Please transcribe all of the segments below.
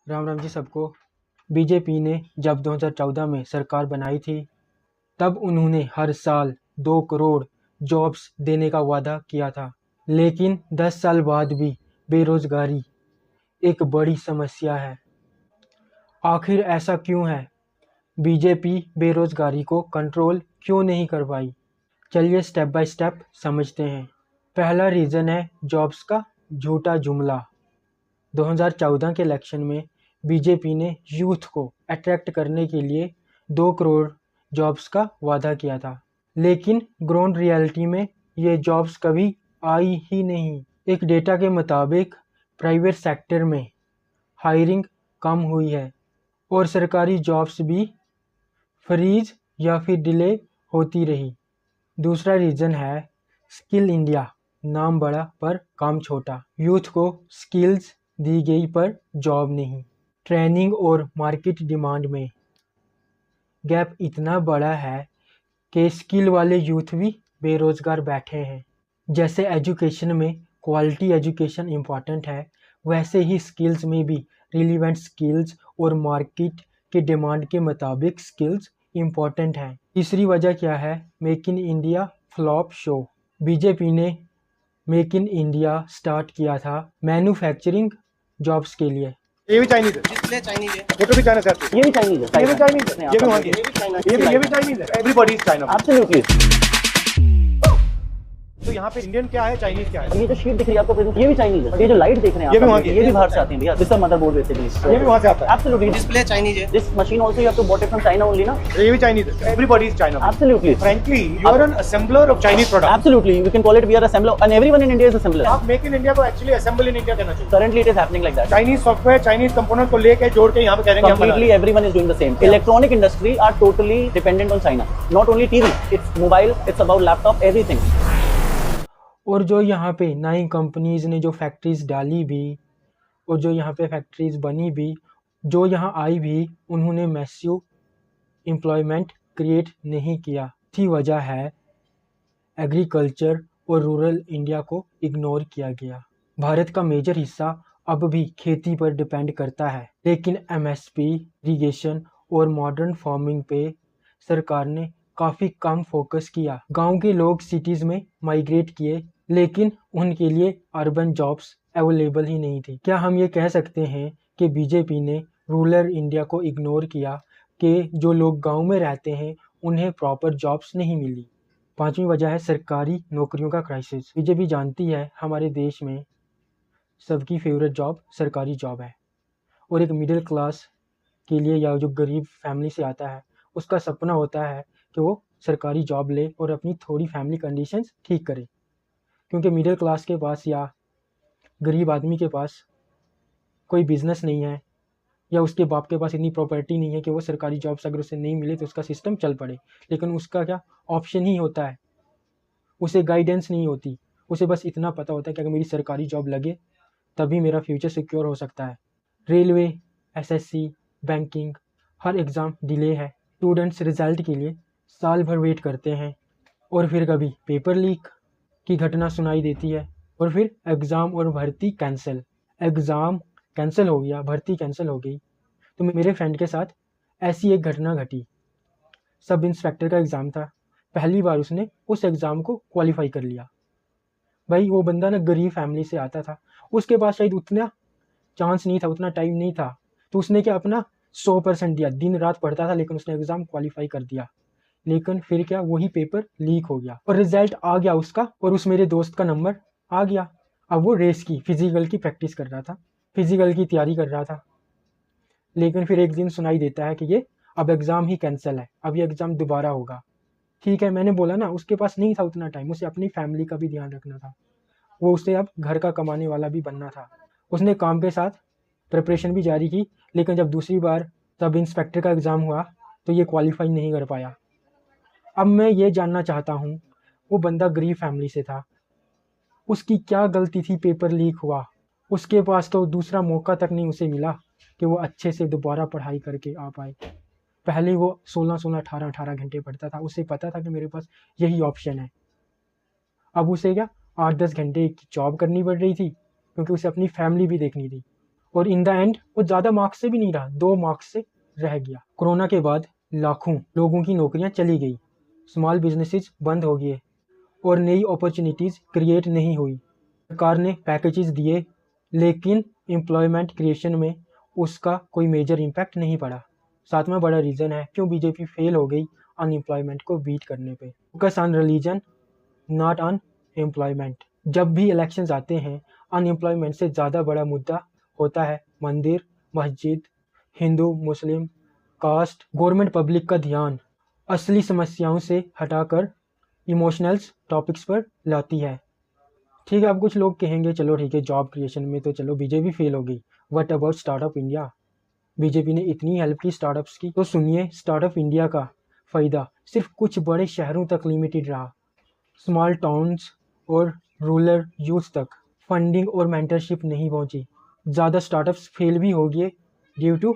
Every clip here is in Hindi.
राम राम जी सबको। बीजेपी ने जब 2014 में सरकार बनाई थी तब उन्होंने हर साल 2 करोड़ जॉब्स देने का वादा किया था, लेकिन 10 साल बाद भी बेरोजगारी एक बड़ी समस्या है। आखिर ऐसा क्यों है? बीजेपी बेरोजगारी को कंट्रोल क्यों नहीं कर पाई? चलिए स्टेप बाय स्टेप समझते हैं। पहला रीज़न है जॉब्स का झूठा जुमला। 2014 के इलेक्शन में बीजेपी ने यूथ को अट्रैक्ट करने के लिए 2 करोड़ जॉब्स का वादा किया था, लेकिन ग्राउंड रियलिटी में ये जॉब्स कभी आई ही नहीं। एक डेटा के मुताबिक प्राइवेट सेक्टर में हायरिंग कम हुई है और सरकारी जॉब्स भी फ्रीज या फिर डिले होती रही। दूसरा रीज़न है स्किल इंडिया, नाम बड़ा पर काम छोटा। यूथ को स्किल्स दी गई पर जॉब नहीं। ट्रेनिंग और मार्केट डिमांड में गैप इतना बड़ा है कि स्किल वाले यूथ भी बेरोजगार बैठे हैं। जैसे एजुकेशन में क्वालिटी एजुकेशन इम्पॉर्टेंट है, वैसे ही स्किल्स में भी रिलीवेंट स्किल्स और मार्केट के डिमांड के मुताबिक स्किल्स इम्पॉर्टेंट हैं। तीसरी वजह क्या है? Make in India flop show. BJP ने मेक इन इंडिया स्टार्ट किया था मैन्युफैक्चरिंग जॉब्स के लिए। ये भी चाइनीज है, डिस्प्ले चाइनीज है, फोटो भी चाइना से आती है, ये भी चाइनीज है, ये भी चाइनीज है, ये भी वहाँ की है, ये भी चाइना ये भी चाइनीज है। Everybody is China. एब्सोल्युटली। तो यहाँ पे इंडियन क्या है, चाइनीज क्या है? ये जो शीट दिख रही है आपको प्रेजेंट, ये भी चाइनीज है। ये जो लाइट देख रहे हैं ये भी आप, वहाँ की है। ये भी बाहर से आती है भैया। This is motherboard basically. ये भी वहाँ से आता है। एब्सोल्युटली। डिस्प्ले चाइनीज है, this machine also you have to bought it from China only ना। ये भी चाइनीज है, everybody is China. Absolutely. Frankly you are an assembler of Chinese product. Absolutely we can call it we are assembler and everyone in India is assembler. आप मेक इन इंडिया को एक्चुअली असेंबल इन इंडिया कहना चाहिए। Currently it is happening like that. Chinese software, Chinese component को लेके जोड़ के यहाँ पे कह देंगे हम बना रहे Completely everyone is doing the same. Electronic industry are totally dependent on China. Not only TV, it's mobile, it's about laptop, everything. और जो यहाँ पे नई कंपनीज ने जो फैक्ट्रीज डाली भी और जो यहाँ पे फैक्ट्रीज बनी भी, जो यहाँ आई भी, उन्होंने मैसिव एम्प्लॉयमेंट क्रिएट नहीं किया। थी वजह है एग्रीकल्चर और रूरल इंडिया को इग्नोर किया गया। भारत का मेजर हिस्सा अब भी खेती पर डिपेंड करता है, लेकिन एमएसपी, इरिगेशन और मॉडर्न फार्मिंग पे सरकार ने काफ़ी कम फोकस किया। गांव के लोग सिटीज़ में माइग्रेट किए, लेकिन उनके लिए अर्बन जॉब्स अवेलेबल ही नहीं थी। क्या हम ये कह सकते हैं कि बीजेपी ने रूरल इंडिया को इग्नोर किया कि जो लोग गांव में रहते हैं उन्हें प्रॉपर जॉब्स नहीं मिली? पांचवी वजह है सरकारी नौकरियों का क्राइसिस। बीजेपी जानती है हमारे देश में सबकी फेवरेट जॉब सरकारी जॉब है, और एक मिडिल क्लास के लिए या जो गरीब फैमिली से आता है उसका सपना होता है कि वो सरकारी जॉब ले और अपनी थोड़ी फैमिली कंडीशंस ठीक करे, क्योंकि मिडिल क्लास के पास या गरीब आदमी के पास कोई बिजनेस नहीं है या उसके बाप के पास इतनी प्रॉपर्टी नहीं है कि वो सरकारी जॉब्स अगर उसे नहीं मिले तो उसका सिस्टम चल पड़े। लेकिन उसका क्या ऑप्शन ही होता है, उसे गाइडेंस नहीं होती, उसे बस इतना पता होता है कि अगर मेरी सरकारी जॉब लगे तभी मेरा फ्यूचर सिक्योर हो सकता है। रेलवे, एसएससी, बैंकिंग, हर एग्ज़ाम डिले है। स्टूडेंट्स रिजल्ट के लिए साल भर वेट करते हैं और फिर कभी पेपर लीक की घटना सुनाई देती है और फिर एग्ज़ाम और भर्ती कैंसिल। एग्ज़ाम कैंसिल हो गया, भर्ती कैंसिल हो गई। तो मेरे फ्रेंड के साथ ऐसी एक घटना घटी। सब इंस्पेक्टर का एग्ज़ाम था, पहली बार उसने उस एग्ज़ाम को क्वालिफाई कर लिया। भाई वो बंदा ना गरीब फैमिली से आता था, उसके पास शायद उतना चांस नहीं था, उतना टाइम नहीं था, तो उसने क्या अपना 100% दिया, दिन रात पढ़ता था, लेकिन उसने एग्ज़ाम क्वालिफाई कर दिया। लेकिन फिर क्या, वही पेपर लीक हो गया और रिजल्ट आ गया उसका, और उस मेरे दोस्त का नंबर आ गया। अब वो रेस की फिजिकल की प्रैक्टिस कर रहा था, फिजिकल की तैयारी कर रहा था, लेकिन फिर एक दिन सुनाई देता है कि ये अब एग्ज़ाम ही कैंसिल है, अब ये एग्ज़ाम दोबारा होगा। ठीक है, मैंने बोला ना उसके पास नहीं था उतना टाइम, उसे अपनी फैमिली का भी ध्यान रखना था, वो उसे अब घर का कमाने वाला भी बनना था। उसने काम के साथ प्रिपरेशन भी जारी की, लेकिन जब दूसरी बार सब इंस्पेक्टर का एग्ज़ाम हुआ तो ये क्वालिफाई नहीं कर पाया। अब मैं ये जानना चाहता हूँ, वो बंदा गरीब फैमिली से था, उसकी क्या गलती थी पेपर लीक हुआ? उसके पास तो दूसरा मौका तक नहीं उसे मिला कि वो अच्छे से दोबारा पढ़ाई करके आ पाए। पहले वो 16-16, 18-18 घंटे पढ़ता था, उसे पता था कि मेरे पास यही ऑप्शन है। अब उसे क्या 8-10 घंटे की जॉब करनी पड़ रही थी, क्योंकि उसे अपनी फैमिली भी देखनी थी, और इन द एंड वो ज़्यादा मार्क्स से भी नहीं रहा, 2 मार्क्स से रह गया। कोरोना के बाद लाखों लोगों की नौकरियां चली गई, स्मॉल बिजनेसेस बंद हो गए और नई अपॉर्चुनिटीज़ क्रिएट नहीं हुई। सरकार ने पैकेजेस दिए लेकिन एम्प्लॉयमेंट क्रिएशन में उसका कोई मेजर इम्पैक्ट नहीं पड़ा। 7वां बड़ा रीज़न है क्यों बीजेपी फेल हो गई अनएम्प्लॉयमेंट को बीट करने पे। Focus on religion not on employment. जब भी इलेक्शंस आते हैं अनएम्प्लॉयमेंट से ज़्यादा बड़ा मुद्दा होता है मंदिर, मस्जिद, हिंदू, मुस्लिम, कास्ट। गवर्नमेंट पब्लिक का ध्यान असली समस्याओं से हटाकर इमोशनल्स टॉपिक्स पर लाती है। ठीक है, अब कुछ लोग कहेंगे चलो ठीक है, जॉब क्रिएशन में तो चलो बीजेपी फेल हो गई, what about startup India? BJP ने इतनी हेल्प की स्टार्टअप्स की। तो सुनिए, स्टार्टअप इंडिया का फ़ायदा सिर्फ कुछ बड़े शहरों तक लिमिटेड रहा। स्मॉल टाउन्स और रूरल यूथ तक फंडिंग और मेंटरशिप नहीं पहुंची। ज़्यादा स्टार्टअप्स फेल भी हो गए due to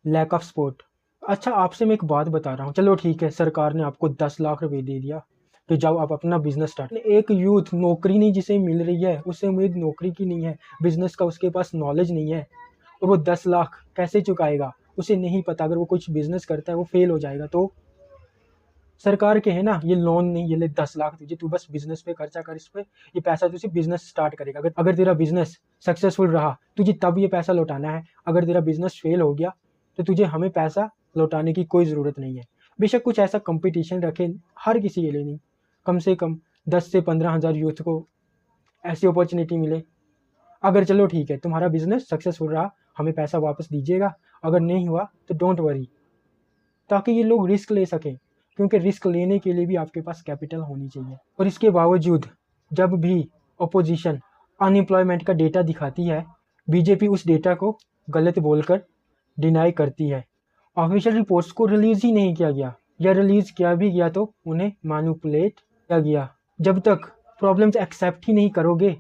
lack of support. अच्छा, आपसे मैं एक बात बता रहा हूँ, चलो ठीक है, सरकार ने आपको 10 लाख रुपए दे दिया कि जाओ आप अपना बिजनेस स्टार्ट। एक यूथ नौकरी नहीं जिसे मिल रही है, उससे उम्मीद नौकरी की नहीं है, बिजनेस का उसके पास नॉलेज नहीं है, और वो 10 लाख कैसे चुकाएगा? उसे नहीं पता, अगर वो कुछ बिजनेस करता है वो फेल हो जाएगा। तो सरकार के है ना, ये लोन नहीं, ये ले 10 लाख तुझे, तू बस बिजनेस पे खर्चा कर, इस पे ये पैसा तुझे बिजनेस स्टार्ट करेगा। अगर तेरा बिजनेस सक्सेसफुल रहा तुझे तब ये पैसा लौटाना है, अगर तेरा बिजनेस फेल हो गया तो तुझे हमें पैसा लौटाने की कोई ज़रूरत नहीं है। बेशक कुछ ऐसा कंपटीशन रखे, हर किसी के लिए नहीं, कम से कम 10 से 15 हज़ार यूथ को ऐसी अपॉर्चुनिटी मिले। अगर चलो ठीक है तुम्हारा बिजनेस सक्सेसफुल रहा, हमें पैसा वापस दीजिएगा, अगर नहीं हुआ तो डोंट वरी, ताकि ये लोग रिस्क ले सकें, क्योंकि रिस्क लेने के लिए भी आपके पास कैपिटल होनी चाहिए। और इसके बावजूद जब भी अपोजिशन अनएम्प्लॉयमेंट का डेटा दिखाती है, बीजेपी उस डेटा को गलत बोलकर डिनाई करती है। ऑफिशियल रिपोर्ट्स को रिलीज़ ही नहीं किया गया, या रिलीज़ किया भी गया तो उन्हें मैनिपुलेट किया गया। जब तक प्रॉब्लम्स एक्सेप्ट ही नहीं करोगे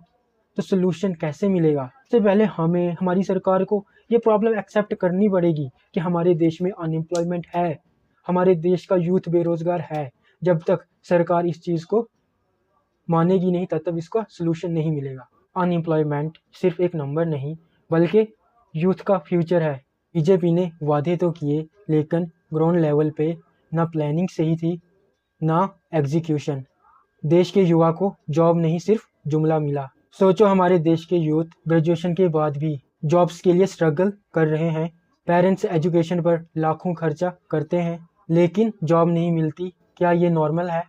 तो सोल्यूशन कैसे मिलेगा? सबसे पहले हमें, हमारी सरकार को ये प्रॉब्लम एक्सेप्ट करनी पड़ेगी कि हमारे देश में अनएम्प्लॉयमेंट है, हमारे देश का यूथ बेरोजगार है। जब तक सरकार इस चीज़ को मानेगी नहीं तब तक इसका सोल्यूशन नहीं मिलेगा। अनएम्प्लॉयमेंट सिर्फ एक नंबर नहीं बल्कि यूथ का फ्यूचर है। बीजेपी ने वादे तो किए लेकिन ग्राउंड लेवल पे ना प्लानिंग सही थी ना एग्जीक्यूशन। देश के युवा को जॉब नहीं सिर्फ जुमला मिला। सोचो, हमारे देश के यूथ ग्रेजुएशन के बाद भी जॉब्स के लिए स्ट्रगल कर रहे हैं, पेरेंट्स एजुकेशन पर लाखों खर्चा करते हैं लेकिन जॉब नहीं मिलती। क्या ये नॉर्मल है?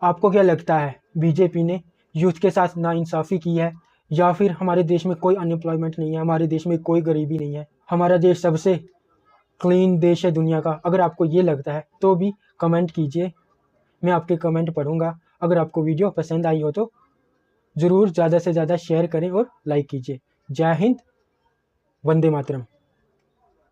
आपको क्या लगता है, बीजेपी ने यूथ के साथ नाइंसाफ़ी की है या फिर हमारे देश में कोई अनएम्प्लॉयमेंट नहीं है, हमारे देश में कोई गरीबी नहीं है, हमारा देश सबसे क्लीन देश है दुनिया का? अगर आपको ये लगता है तो भी कमेंट कीजिए, मैं आपके कमेंट पढ़ूंगा। अगर आपको वीडियो पसंद आई हो तो ज़रूर ज़्यादा से ज़्यादा शेयर करें और लाइक कीजिए। जय हिंद, वंदे मातरम।